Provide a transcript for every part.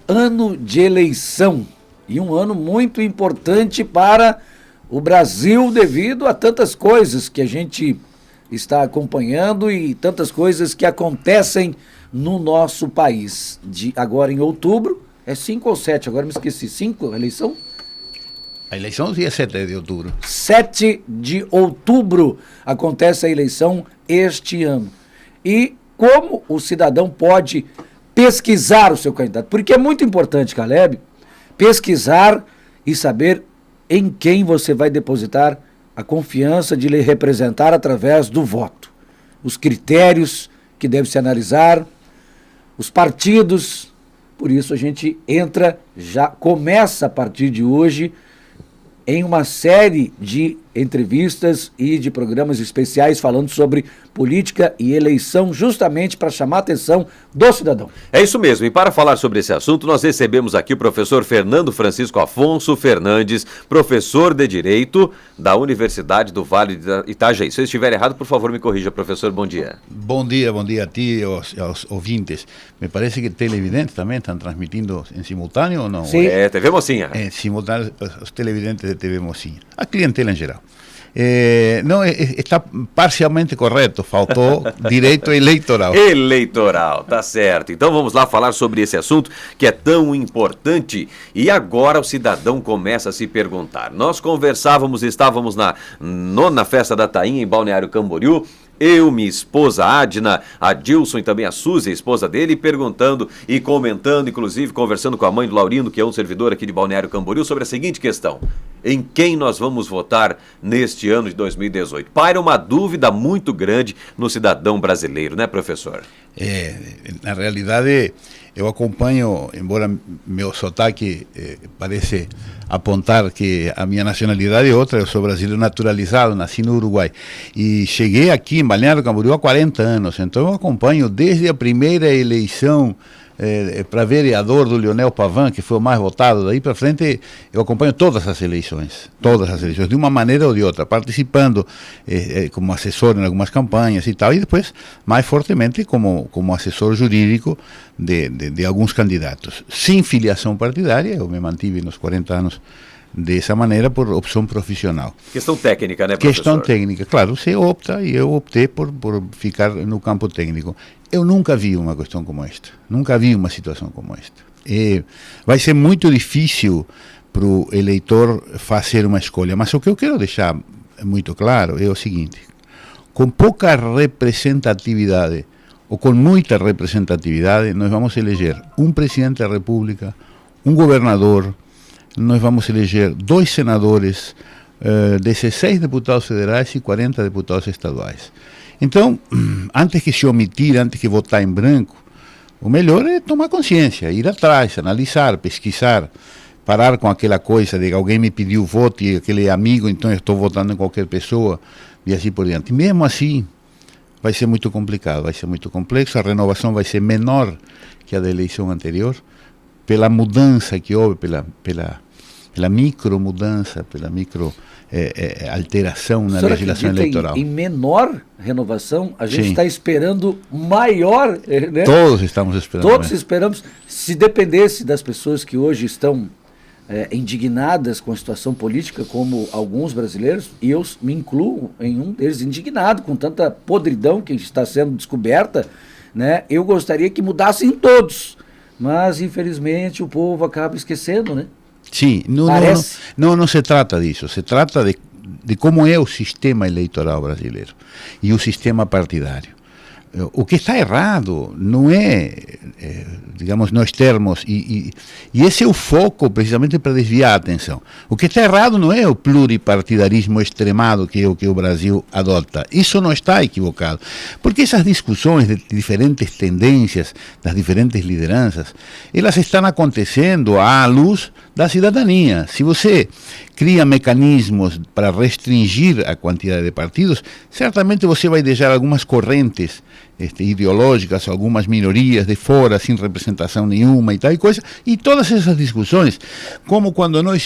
ano de eleição e um ano muito importante para o Brasil devido a tantas coisas que a gente está acompanhando e tantas coisas que acontecem no nosso país. Agora em outubro, é 5 ou 7, agora me esqueci, 5 a eleição? A eleição dia 7 de outubro. 7 de outubro acontece a eleição este ano. E como o cidadão pode pesquisar o seu candidato? Porque é muito importante, Caleb, pesquisar e saber em quem você vai depositar a confiança de lhe representar através do voto. Os critérios que deve se analisar, os partidos. Por isso a gente já começa a partir de hoje em uma série de entrevistas e de programas especiais falando sobre política e eleição, justamente para chamar a atenção do cidadão. É isso mesmo, e para falar sobre esse assunto, nós recebemos aqui o professor Fernando Francisco Afonso Fernandes, professor de Direito da Universidade do Vale de Itajaí. Se eu estiver errado, por favor, me corrija, professor, bom dia. Bom dia a ti e aos ouvintes. Me parece que televidentes também estão transmitindo em simultâneo ou não? Sim. É, TV Mocinha. Em simultâneo, os televidentes de TV Mocinha. A clientela em geral. Não, está parcialmente correto, faltou direito eleitoral. Eleitoral, tá certo. Então vamos lá falar sobre esse assunto que é tão importante. E agora o cidadão começa a se perguntar. Nós estávamos na nona festa da Tainha em Balneário Camboriú. Eu, minha esposa Adna, a Dilson e também a Suzy, a esposa dele, perguntando e comentando, inclusive conversando com a mãe do Laurindo, que é um servidor aqui de Balneário Camboriú, sobre a seguinte questão: em quem nós vamos votar neste ano de 2018? Paira uma dúvida muito grande no cidadão brasileiro, né, professor? Na realidade, eu acompanho, embora meu sotaque parece apontar que a minha nacionalidade é outra, eu sou brasileiro naturalizado, nasci no Uruguai. E cheguei aqui em Balneário Camboriú há 40 anos, então eu acompanho desde a primeira eleição para vereador do Leonel Pavan, que foi o mais votado, daí para frente eu acompanho todas as eleições, de uma maneira ou de outra, participando como assessor em algumas campanhas e tal, e depois mais fortemente como assessor jurídico de alguns candidatos. Sem filiação partidária, eu me mantive nos 40 anos dessa maneira por opção profissional. Questão técnica, né, professor? Questão técnica, claro, você opta e eu optei por ficar no campo técnico. Eu nunca vi uma questão como esta, nunca vi uma situação como esta. Vai ser muito difícil para o eleitor fazer uma escolha, mas o que eu quero deixar muito claro é o seguinte: com pouca representatividade ou com muita representatividade, nós vamos eleger um presidente da República, um governador, nós vamos eleger 2 senadores, 16 deputados federais e 40 deputados estaduais. Então, antes que se omitir, antes que votar em branco, o melhor é tomar consciência, ir atrás, analisar, pesquisar, parar com aquela coisa de que alguém me pediu voto e aquele é amigo, então eu estou votando em qualquer pessoa e assim por diante. Mesmo assim, vai ser muito complicado, vai ser muito complexo, a renovação vai ser menor que a da eleição anterior, pela mudança que houve, pela micro mudança, pela micro alteração na legislação eleitoral. Em menor renovação, a gente está esperando maior, né? Todos estamos esperando. Todos esperamos. Se dependesse das pessoas que hoje estão indignadas com a situação política, como alguns brasileiros, e eu me incluo em um deles, indignado com tanta podridão que está sendo descoberta, né? Eu gostaria que mudassem todos, mas infelizmente o povo acaba esquecendo, né? Sim, não se trata disso, se trata de como é o sistema eleitoral brasileiro e o sistema partidário. O que está errado não é, digamos, nós termos, e esse é o foco precisamente para desviar a atenção. O que está errado não é o pluripartidarismo extremado que é o que o Brasil adota. Isso não está equivocado. Porque essas discussões de diferentes tendências, das diferentes lideranças, elas estão acontecendo à luz da cidadania. Se você cria mecanismos para restringir a quantidade de partidos, certamente você vai deixar algumas correntes ideológicas, algumas minorias de fora, sem representação nenhuma e tal e coisa, e todas essas discussões, como quando nós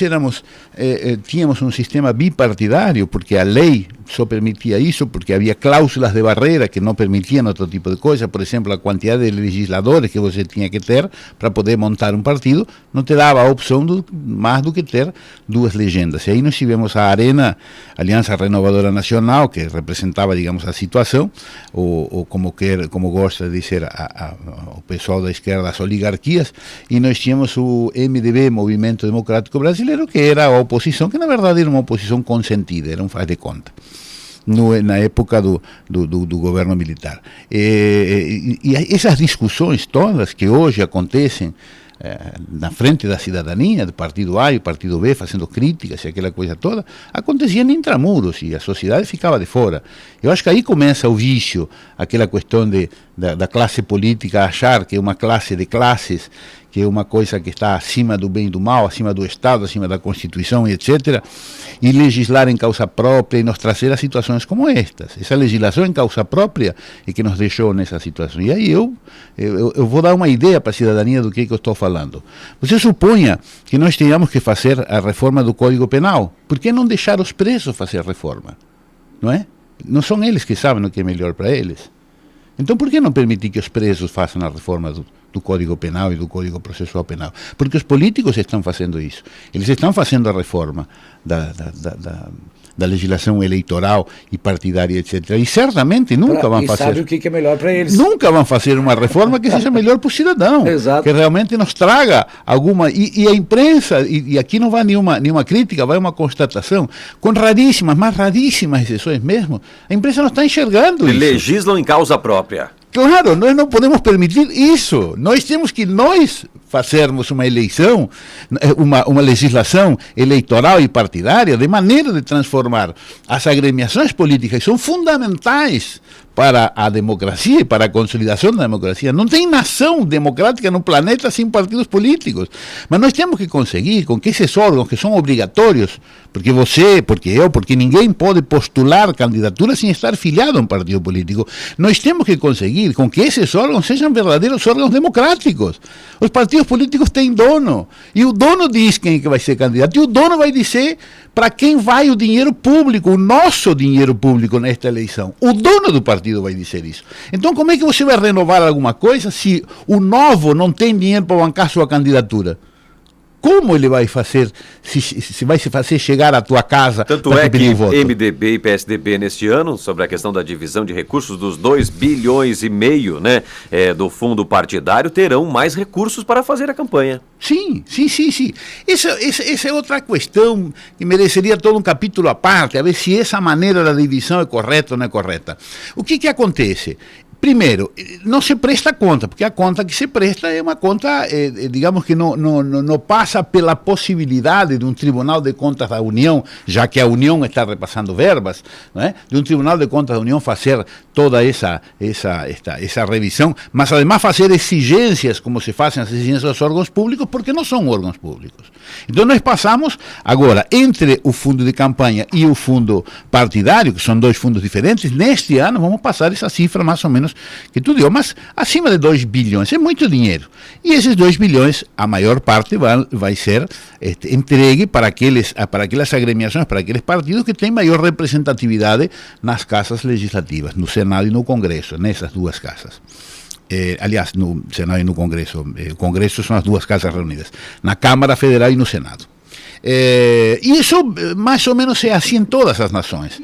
tínhamos um sistema bipartidário, porque a lei só permitia isso, porque havia cláusulas de barreira que não permitiam outro tipo de coisa, por exemplo, a quantidade de legisladores que você tinha que ter para poder montar um partido, não te dava a opção mais do que ter duas legendas. E aí nós tivemos a Arena, Aliança Renovadora Nacional, que representava, digamos, a situação, ou como gosta de dizer o pessoal da esquerda, as oligarquias, e nós tínhamos o MDB, Movimento Democrático Brasileiro, que era a oposição, que na verdade era uma oposição consentida, era um faz de conta. Na época do governo militar. E essas discussões todas que hoje acontecem na frente da cidadania, do partido A e do partido B, fazendo críticas e aquela coisa toda, aconteciam intramuros e a sociedade ficava de fora. Eu acho que aí começa o vício, aquela questão da classe política achar que é uma classe de classes, que é uma coisa que está acima do bem e do mal, acima do Estado, acima da Constituição, etc., e legislar em causa própria e nos trazer a situações como estas. Essa legislação em causa própria é que nos deixou nessa situação. E aí eu vou dar uma ideia para a cidadania do que eu estou falando. Você suponha que nós tenhamos que fazer a reforma do Código Penal. Por que não deixar os presos fazer a reforma? Não é? Não são eles que sabem o que é melhor para eles. Então por que não permitir que os presos façam a reforma do Código Penal e do Código Processual Penal? Porque os políticos estão fazendo isso. Eles estão fazendo a reforma da legislação eleitoral e partidária, etc. E certamente nunca vão fazer... sabe o que é melhor para eles. Nunca vão fazer uma reforma que seja melhor para o cidadão. Exato. Que realmente nos traga alguma... E a imprensa, e aqui não vai nenhuma crítica, vai uma constatação, com mais raríssimas exceções mesmo, a imprensa não está enxergando isso. Legislam em causa própria. Claro, nós não podemos permitir isso. Nós temos que fazermos uma eleição, uma legislação eleitoral e partidária de maneira de transformar as agremiações políticas, que são fundamentais para a democracia e para a consolidação da democracia. Não tem nação democrática no planeta sem partidos políticos. Mas nós temos que conseguir com que esses órgãos que são obrigatórios, porque você, porque eu, porque ninguém pode postular candidatura sem estar filiado a um partido político, nós temos que conseguir com que esses órgãos sejam verdadeiros órgãos democráticos. Os partidos políticos têm dono, e o dono diz quem é que vai ser candidato, e o dono vai dizer para quem vai o dinheiro público, o nosso dinheiro público nesta eleição. O dono do partido vai dizer isso. Então como é que você vai renovar alguma coisa se o novo não tem dinheiro para bancar sua candidatura? Como ele vai fazer, se vai se fazer chegar à tua casa? Tanto é que MDB e PSDB neste ano, sobre a questão da divisão de recursos dos 2,5 bilhões, né, do fundo partidário, terão mais recursos para fazer a campanha. Sim. Essa é outra questão que mereceria todo um capítulo à parte, a ver se essa maneira da divisão é correta ou não é correta. O que acontece? Primeiro, não se presta conta, porque a conta que se presta é uma conta, digamos que não passa pela possibilidade de um Tribunal de Contas da União, já que a União está repassando verbas, não é? De um Tribunal de Contas da União fazer toda essa revisão, mas además fazer exigências, como se fazem as exigências dos órgãos públicos, porque não são órgãos públicos. Então nós passamos agora, entre o fundo de campanha e o fundo partidário, que são dois fundos diferentes, neste ano vamos passar essa cifra mais ou menos que tu deu, mas acima de 2 bilhões, é muito dinheiro. E esses 2 bilhões, a maior parte vai ser entregue para aquelas agremiações, para aqueles partidos que têm maior representatividade nas casas legislativas, no Senado e no Congresso, nessas duas casas. Aliás, no Senado e no Congresso. O Congresso são as duas casas reunidas, na Câmara Federal e no Senado. E isso mais ou menos é assim em todas as nações.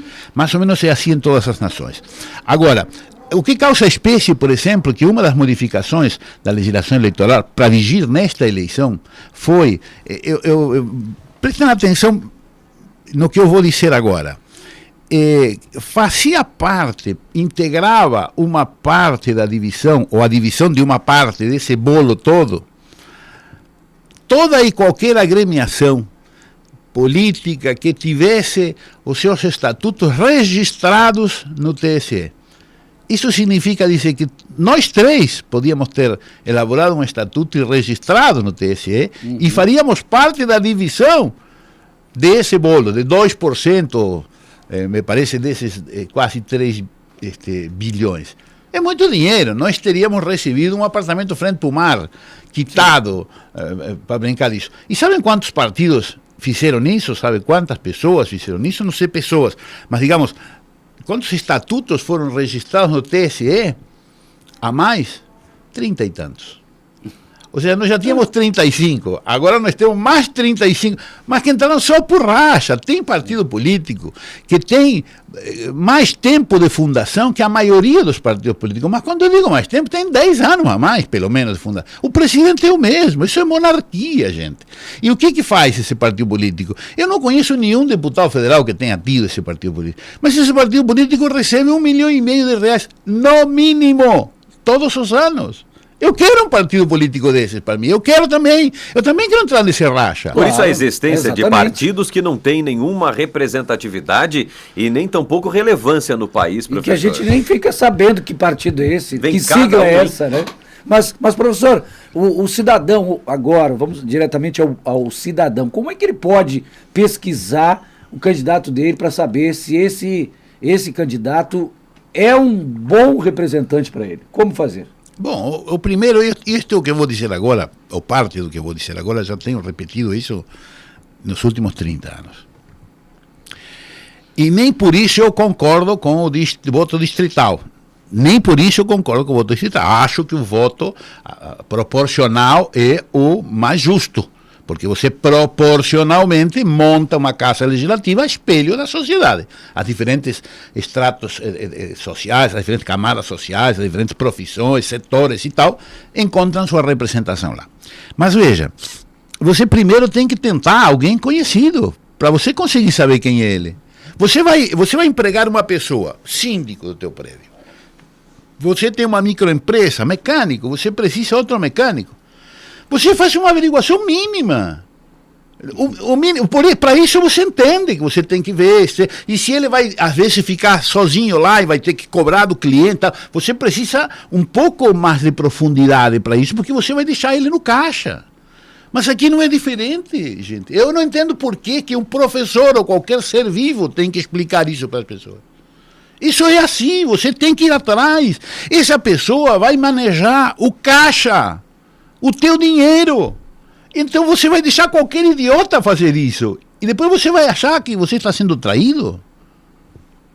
Agora, o que causa espécie, por exemplo, que uma das modificações da legislação eleitoral para vigir nesta eleição foi, prestem atenção no que eu vou dizer agora, fazia parte, integrava uma parte da divisão, ou a divisão de uma parte desse bolo todo, toda e qualquer agremiação política que tivesse os seus estatutos registrados no TSE. Isso significa dizer que nós três podíamos ter elaborado um estatuto e registrado no TSE e faríamos parte da divisão desse bolo, de 2%, me parece, desses quase 3 bilhões. É muito dinheiro. Nós teríamos recebido um apartamento frente ao mar, quitado, para brincar disso. E sabem quantos partidos fizeram isso? Sabe quantas pessoas fizeram isso? Não sei pessoas, mas digamos, quantos estatutos foram registrados no TSE? A mais? 30 e tantos. Ou seja, nós já tínhamos 35, agora nós temos mais 35, mas que entraram só por racha. Tem partido político que tem mais tempo de fundação que a maioria dos partidos políticos, mas quando eu digo mais tempo, tem 10 anos a mais, pelo menos, de fundação. O presidente é o mesmo, isso é monarquia, gente. E o que faz esse partido político? Eu não conheço nenhum deputado federal que tenha tido esse partido político, mas esse partido político recebe R$1,5 milhão, no mínimo, todos os anos. Eu quero um partido político desses para mim. Eu também quero entrar nesse racha. Por isso a existência de exatamente. partidos que não têm nenhuma representatividade e nem tampouco relevância no país, E professor. que a gente nem fica sabendo que partido é esse, Vem que cada sigla é um. essa, né? Mas professor, o cidadão, agora, vamos diretamente ao cidadão, como é que ele pode pesquisar o candidato dele para saber se esse candidato é um bom representante para ele? Como fazer? Bom, o primeiro, isto é o que eu vou dizer agora, ou parte do que eu vou dizer agora, já tenho repetido isso nos últimos 30 anos. E nem por isso eu concordo com o voto distrital. Nem por isso eu concordo com o voto distrital. Acho que o voto proporcional é o mais justo. Porque você proporcionalmente monta uma casa legislativa a espelho da sociedade. As diferentes estratos sociais, as diferentes camadas sociais, as diferentes profissões, setores e tal, encontram sua representação lá. Mas veja, você primeiro tem que tentar alguém conhecido, para você conseguir saber quem é ele. Você vai empregar uma pessoa, síndico do teu prédio. Você tem uma microempresa, mecânico, você precisa de outro mecânico. Você faz uma averiguação mínima. Para isso você entende que você tem que ver. E se ele vai, às vezes, ficar sozinho lá e vai ter que cobrar do cliente, você precisa um pouco mais de profundidade para isso, porque você vai deixar ele no caixa. Mas aqui não é diferente, gente. Eu não entendo por que um professor ou qualquer ser vivo tem que explicar isso para as pessoas. Isso é assim, você tem que ir atrás. Essa pessoa vai manejar o caixa, o teu dinheiro. Então você vai deixar qualquer idiota fazer isso. E depois você vai achar que você está sendo traído.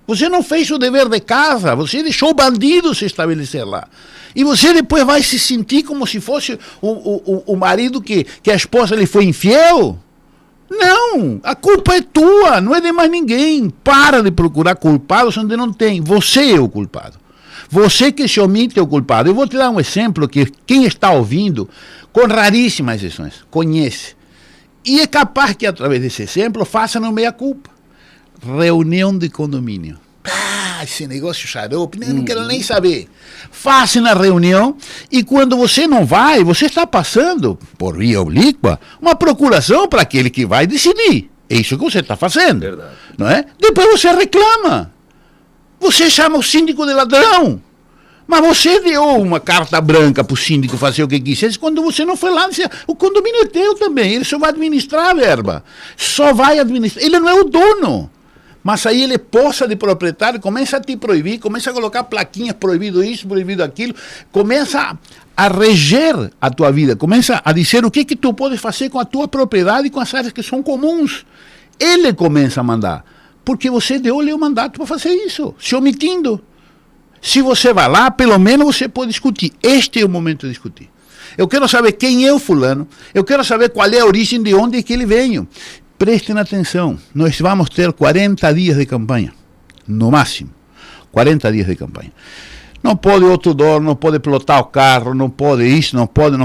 Você não fez o dever de casa, você deixou o bandido se estabelecer lá. E você depois vai se sentir como se fosse o marido que a esposa lhe foi infiel. Não, a culpa é tua, não é de mais ninguém. Para de procurar culpados onde não tem. Você é o culpado. Você que se omite é o culpado. Eu vou te dar um exemplo que quem está ouvindo, com raríssimas exceções, conhece. E é capaz que, através desse exemplo, faça no meia-culpa. Reunião de condomínio. Esse negócio xarope, não quero nem saber. Faça na reunião e quando você não vai, você está passando, por via oblíqua, uma procuração para aquele que vai decidir. É isso que você está fazendo. Verdade. Não é? Depois você reclama. Você chama o síndico de ladrão. Mas você deu uma carta branca para o síndico fazer o que quisesse quando você não foi lá. O condomínio é teu também, ele só vai administrar a verba. Só vai administrar. Ele não é o dono. Mas aí ele possa de proprietário, começa a te proibir, começa a colocar plaquinhas, proibido isso, proibido aquilo, começa a reger a tua vida, começa a dizer o que tu podes fazer com a tua propriedade e com as áreas que são comuns. Ele começa a mandar, porque você deu-lhe o mandato para fazer isso, se omitindo. Se você vai lá, pelo menos você pode discutir. Este é o momento de discutir. Eu quero saber quem é o fulano, eu quero saber qual é a origem, de onde é que ele veio. Prestem atenção, nós vamos ter 40 dias de campanha, no máximo, 40 dias de campanha. Não pode outdoor, não pode pilotar o carro, não pode isso, não pode.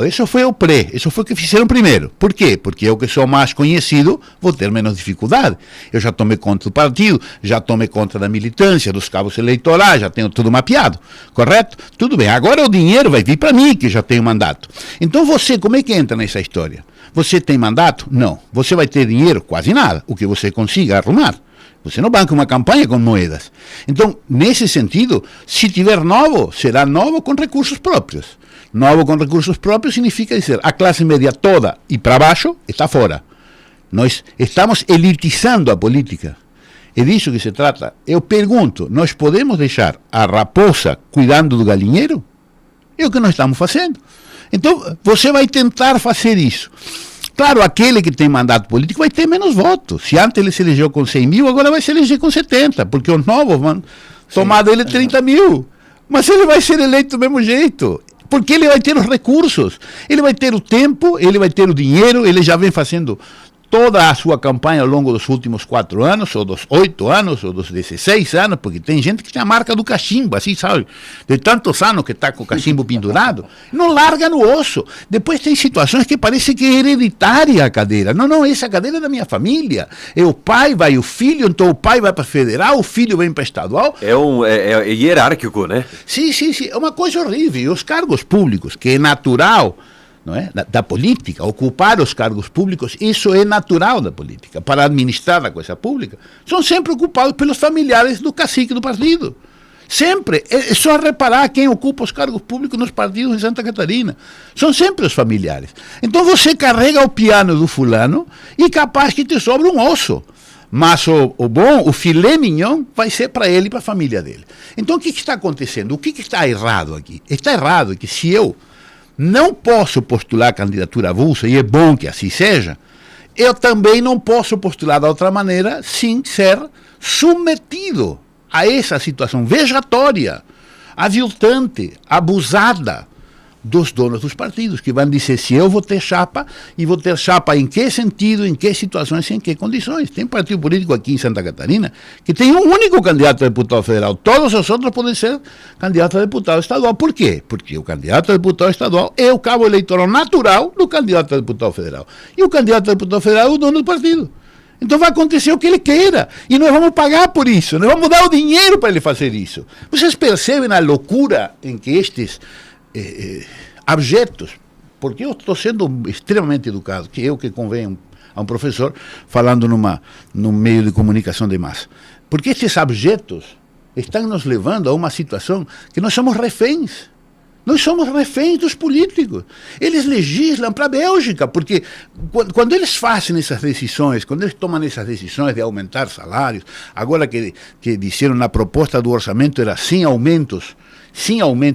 Isso foi o pré, isso foi o que fizeram primeiro. Por quê? Porque eu que sou mais conhecido, vou ter menos dificuldade. Eu já tomei conta do partido, já tomei conta da militância, dos cabos eleitorais, já tenho tudo mapeado, correto? Tudo bem, agora o dinheiro vai vir para mim, que já tenho mandato. Então você, como é que entra nessa história? Você tem mandato? Não. Você vai ter dinheiro? Quase nada, o que você consiga arrumar. Você não banca uma campanha com moedas. Então, nesse sentido, se tiver novo, será novo com recursos próprios. Novo com recursos próprios significa dizer, a classe média toda e para baixo está fora. Nós estamos elitizando a política. É disso que se trata. Eu pergunto, nós podemos deixar a raposa cuidando do galinheiro? É o que nós estamos fazendo. Então, você vai tentar fazer isso. Claro, aquele que tem mandato político vai ter menos votos. Se antes ele se elegeu com 100 mil, agora vai se eleger com 70, porque os novos vão tomar dele 30 mil. Mas ele vai ser eleito do mesmo jeito, porque ele vai ter os recursos, ele vai ter o tempo, ele vai ter o dinheiro, ele já vem fazendo toda a sua campanha ao longo dos últimos 4 anos, ou dos 8 anos, ou dos 16 anos, porque tem gente que tem a marca do cachimbo, assim, sabe? De tantos anos que está com o cachimbo pendurado, não larga no osso. Depois tem situações que parece que é hereditária a cadeira. Não, essa cadeira é da minha família. É o pai, vai o filho, então o pai vai para federal, o filho vem para estadual. É hierárquico, né? Sim, é uma coisa horrível. E os cargos públicos, que é natural, não é? Da política, ocupar os cargos públicos, isso é natural da política. Para administrar a coisa pública, são sempre ocupados pelos familiares do cacique do partido. Sempre. É só reparar quem ocupa os cargos públicos nos partidos em Santa Catarina. São sempre os familiares. Então você carrega o piano do fulano e capaz que te sobra um osso. Mas o filé mignon vai ser para ele e para a família dele. Então o que está acontecendo? O que está errado aqui? Está errado que se eu não posso postular candidatura avulsa, e é bom que assim seja, eu também não posso postular de outra maneira sem ser submetido a essa situação vejatória, aviltante, abusada dos donos dos partidos, que vão dizer se eu vou ter chapa, e vou ter chapa em que sentido, em que situações, em que condições. Tem partido político aqui em Santa Catarina que tem um único candidato a deputado federal, todos os outros podem ser candidatos a deputado estadual. Por quê? Porque o candidato a deputado estadual é o cabo eleitoral natural do candidato a deputado federal, e o candidato a deputado federal é o dono do partido. Então vai acontecer o que ele queira, e nós vamos pagar por isso, nós vamos dar o dinheiro para ele fazer isso. Vocês percebem a loucura em que estes abjetos, porque eu estou sendo extremamente educado, que eu que convenho a um professor falando num meio de comunicação de massa, porque estes abjetos estão nos levando a uma situação que nós somos reféns. Nós somos reféns dos políticos. Eles legislam para a Bélgica, porque quando eles fazem essas decisões, quando eles tomam essas decisões de aumentar salários, agora que disseram na proposta do orçamento era sem aumentos,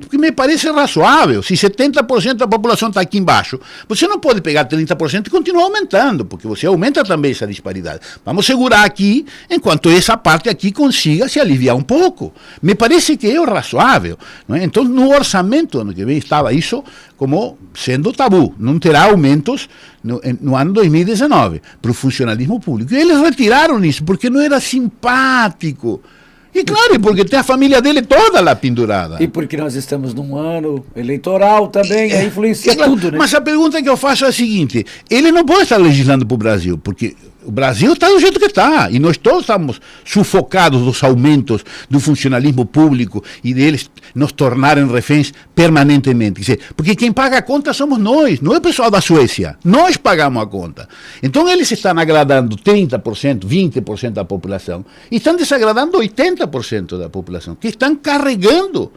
porque me parece razoável. Se 70% da população está aqui embaixo, você não pode pegar 30% e continuar aumentando, porque você aumenta também essa disparidade. Vamos segurar aqui, enquanto essa parte aqui consiga se aliviar um pouco. Me parece que é razoável. Não é? Então, no orçamento, ano que vem, estava isso como sendo tabu. Não terá aumentos no ano 2019 para o funcionalismo público. E eles retiraram isso, porque não era simpático. E claro, porque tem a família dele toda lá pendurada. E porque nós estamos num ano eleitoral também, aí influencia tudo, né? Mas a pergunta que eu faço é a seguinte: ele não pode estar legislando para o Brasil, porque o Brasil está do jeito que está, e nós todos estamos sufocados dos aumentos do funcionalismo público e deles nos tornarem reféns permanentemente. Quer dizer, porque quem paga a conta somos nós, não é o pessoal da Suécia. Nós pagamos a conta. Então eles estão agradando 30%, 20% da população, e estão desagradando 80% da população, que estão carregando.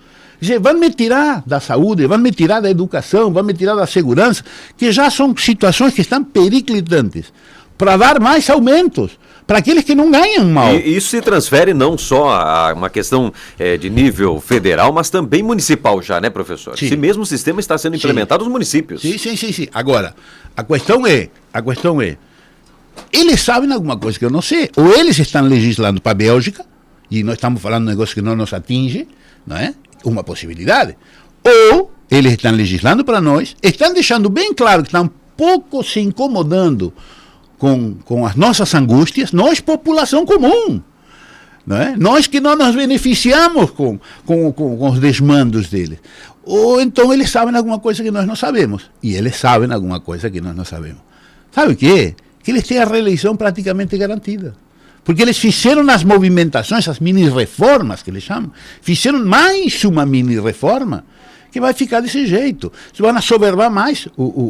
Vão me tirar da saúde, vão me tirar da educação, vão me tirar da segurança, que já são situações que estão periclitantes, para dar mais aumentos para aqueles que não ganham mal. E isso se transfere não só a uma questão de nível federal, mas também municipal já, né, professor? Sim. Esse mesmo sistema está sendo implementado nos municípios. Sim. Agora, a questão é, eles sabem alguma coisa que eu não sei, ou eles estão legislando para a Bélgica, e nós estamos falando de um negócio que não nos atinge, não é? Uma possibilidade, ou eles estão legislando para nós, estão deixando bem claro que estão um pouco se incomodando com as nossas angústias, nós, população comum, não é? Nós que não nos beneficiamos com os desmandos deles. Ou então eles sabem alguma coisa que nós não sabemos, e eles sabem alguma coisa que nós não sabemos. Sabe o que é? Que eles têm a reeleição praticamente garantida. Porque eles fizeram nas movimentações, as mini-reformas que eles chamam, fizeram mais uma mini-reforma que vai ficar desse jeito. Vão assoberbar mais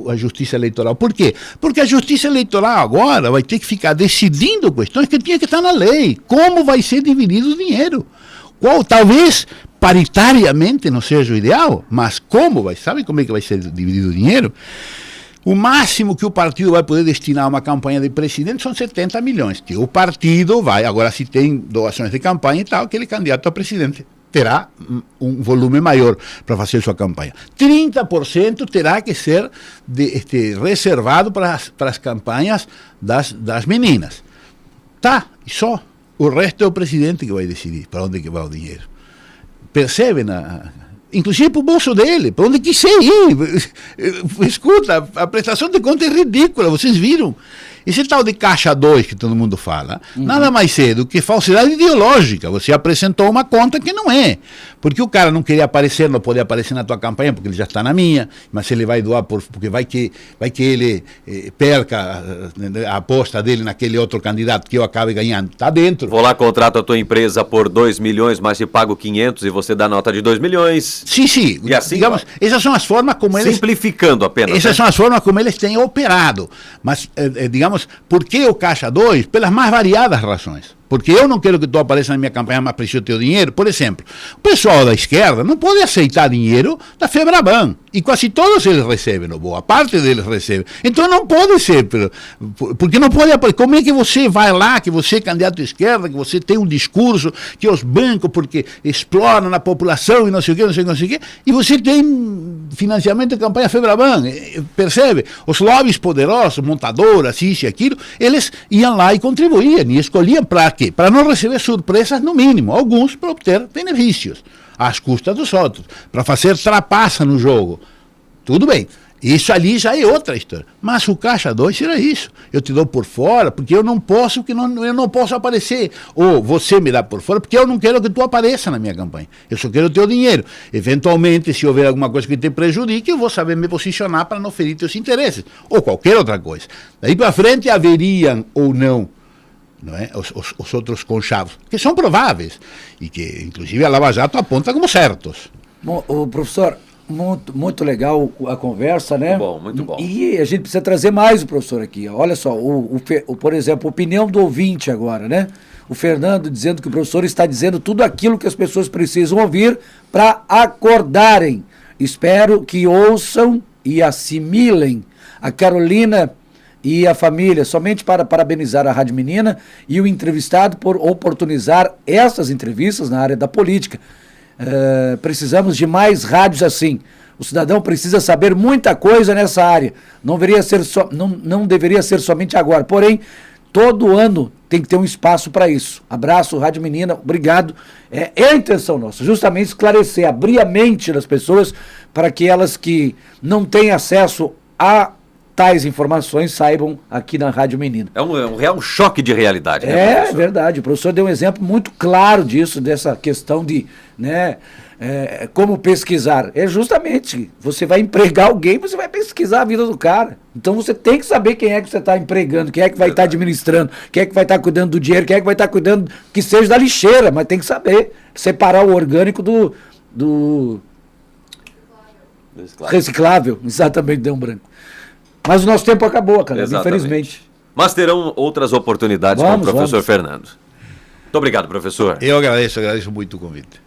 a justiça eleitoral. Por quê? Porque a justiça eleitoral agora vai ter que ficar decidindo questões que tinha que estar na lei. Como vai ser dividido o dinheiro? Talvez paritariamente não seja o ideal, mas como vai? Sabe como é que vai ser dividido o dinheiro? O máximo que o partido vai poder destinar a uma campanha de presidente são 70 milhões, que o partido vai, agora se tem doações de campanha e tal, aquele candidato a presidente terá um volume maior para fazer sua campanha. 30% terá que ser reservado para as campanhas das meninas. Tá, e só. O resto é o presidente que vai decidir para onde que vai o dinheiro. Percebe? Inclusive para o bolso dele, para onde quiser ir. Escuta, a prestação de conta é ridícula, vocês viram? Esse tal de caixa 2 que todo mundo fala, nada mais é do que falsidade ideológica. Você apresentou uma conta que não é. Porque o cara não queria aparecer, não pode aparecer na tua campanha, porque ele já está na minha, mas ele vai doar, porque vai que ele perca a aposta dele naquele outro candidato que eu acabe ganhando. Está dentro. Vou lá, contrato a tua empresa por 2 milhões, mas te pago 500 e você dá nota de 2 milhões. Sim, sim. E assim, digamos, essas são as formas como eles... Simplificando apenas. Essas são as formas como eles têm operado. Mas, digamos, por que o caixa 2? Pelas mais variadas razões. Porque eu não quero que tu apareça na minha campanha, mas preciso do teu dinheiro. Por exemplo, o pessoal da esquerda não pode aceitar dinheiro da Febraban. E quase todos eles recebem, ou boa parte deles recebem. Então não pode ser, porque não pode aparecer. Como é que você vai lá, que você é candidato à esquerda, que você tem um discurso, que os bancos, porque exploram na população e não sei o que, não sei o que, e você tem financiamento de campanha Febraban, percebe? Os lobbies poderosos, montadoras, isso e aquilo, eles iam lá e contribuíam, e escolhiam para quê? Para não receber surpresas no mínimo, alguns para obter benefícios, às custas dos outros, para fazer trapaça no jogo. Tudo bem, isso ali já é outra história. Mas o caixa 2 era isso. Eu te dou por fora, porque eu não posso, eu não posso aparecer. Ou você me dá por fora, porque eu não quero que tu apareça na minha campanha. Eu só quero o teu dinheiro. Eventualmente, se houver alguma coisa que te prejudique, eu vou saber me posicionar para não ferir teus interesses. Ou qualquer outra coisa. Daí para frente haveriam ou não é? Os outros conchavos, que são prováveis, e que inclusive a Lava Jato aponta como certos. Bom, o professor, muito legal a conversa, né? Muito bom. E a gente precisa trazer mais o professor aqui. Olha só, por exemplo, a opinião do ouvinte agora, né? O Fernando dizendo que o professor está dizendo tudo aquilo que as pessoas precisam ouvir para acordarem. Espero que ouçam e assimilem. A Carolina e a família, somente para parabenizar a Rádio Menina e o entrevistado por oportunizar essas entrevistas na área da política. Precisamos de mais rádios assim. O cidadão precisa saber muita coisa nessa área. Não deveria ser somente agora. Porém, todo ano tem que ter um espaço para isso. Abraço, Rádio Menina, obrigado. É a intenção nossa, justamente esclarecer, abrir a mente das pessoas para que elas que não têm acesso a tais informações saibam aqui na Rádio Menina. É um real choque de realidade, né, É verdade, o professor deu um exemplo muito claro disso, dessa questão de, né, como pesquisar. É justamente, você vai empregar alguém, você vai pesquisar a vida do cara. Então você tem que saber quem é que você está empregando, quem é que vai estar administrando, quem é que vai estar cuidando do dinheiro, quem é que vai estar cuidando, que seja da lixeira, mas tem que saber separar o orgânico do reciclável. Exatamente, deu um branco. Mas o nosso tempo acabou, cara, infelizmente. Mas terão outras oportunidades com o professor Fernando. Muito obrigado, professor. Eu agradeço muito o convite.